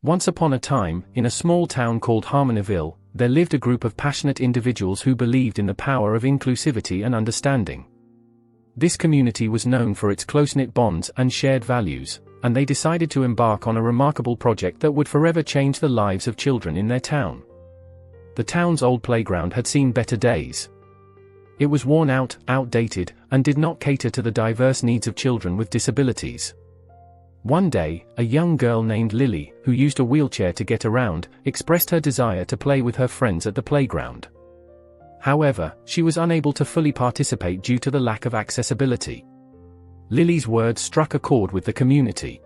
Once upon a time, in a small town called Harmonyville, there lived a group of passionate individuals who believed in the power of inclusivity and understanding. This community was known for its close-knit bonds and shared values, and they decided to embark on a remarkable project that would forever change the lives of children in their town. The town's old playground had seen better days. It was worn out, outdated, and did not cater to the diverse needs of children with disabilities. One day, a young girl named Lily, who used a wheelchair to get around, expressed her desire to play with her friends at the playground. However, she was unable to fully participate due to the lack of accessibility. Lily's words struck a chord with the community.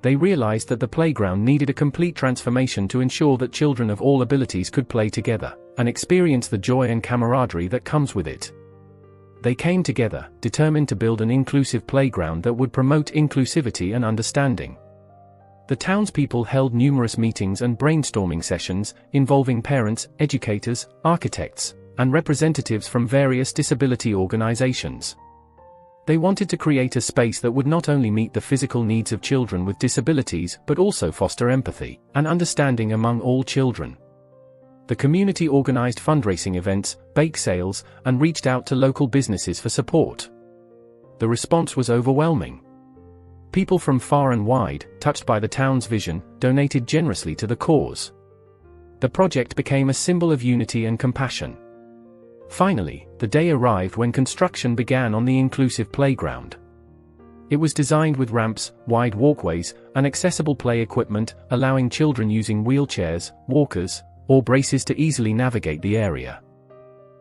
They realized that the playground needed a complete transformation to ensure that children of all abilities could play together and experience the joy and camaraderie that comes with it. They came together, determined to build an inclusive playground that would promote inclusivity and understanding. The townspeople held numerous meetings and brainstorming sessions, involving parents, educators, architects, and representatives from various disability organizations. They wanted to create a space that would not only meet the physical needs of children with disabilities but also foster empathy and understanding among all children. The community organized fundraising events, bake sales, and reached out to local businesses for support. The response was overwhelming. People from far and wide, touched by the town's vision, donated generously to the cause. The project became a symbol of unity and compassion. Finally, the day arrived when construction began on the inclusive playground. It was designed with ramps, wide walkways, and accessible play equipment, allowing children using wheelchairs, walkers, or braces to easily navigate the area.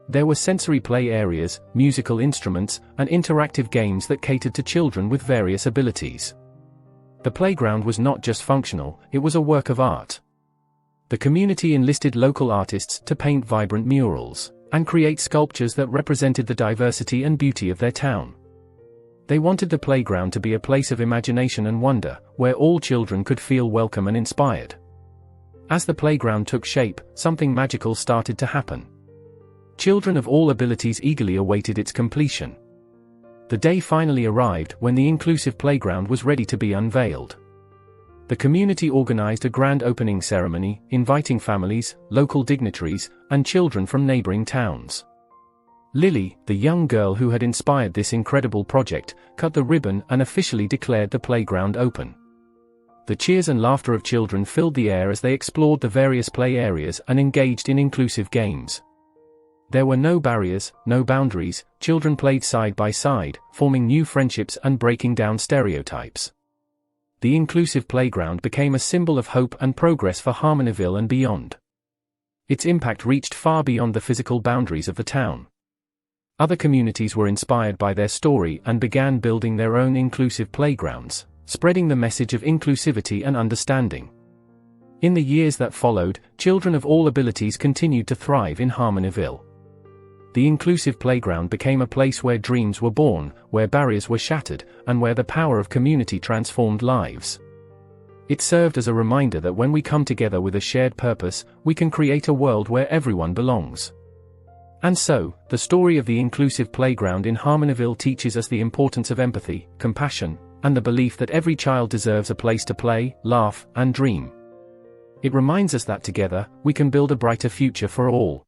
There were sensory play areas, musical instruments, and interactive games that catered to children with various abilities. The playground was not just functional, it was a work of art. The community enlisted local artists to paint vibrant murals and create sculptures that represented the diversity and beauty of their town. They wanted the playground to be a place of imagination and wonder, where all children could feel welcome and inspired. As the playground took shape, something magical started to happen. Children of all abilities eagerly awaited its completion. The day finally arrived when the inclusive playground was ready to be unveiled. The community organized a grand opening ceremony, inviting families, local dignitaries, and children from neighboring towns. Lily, the young girl who had inspired this incredible project, cut the ribbon and officially declared the playground open. The cheers and laughter of children filled the air as they explored the various play areas and engaged in inclusive games. There were no barriers, no boundaries, children played side by side, forming new friendships and breaking down stereotypes. The inclusive playground became a symbol of hope and progress for Harmonyville and beyond. Its impact reached far beyond the physical boundaries of the town. Other communities were inspired by their story and began building their own inclusive playgrounds, spreading the message of inclusivity and understanding. In the years that followed, children of all abilities continued to thrive in Harmonyville. The inclusive playground became a place where dreams were born, where barriers were shattered, and where the power of community transformed lives. It served as a reminder that when we come together with a shared purpose, we can create a world where everyone belongs. And so, the story of the inclusive playground in Harmonyville teaches us the importance of empathy, compassion, and the belief that every child deserves a place to play, laugh, and dream. It reminds us that together, we can build a brighter future for all.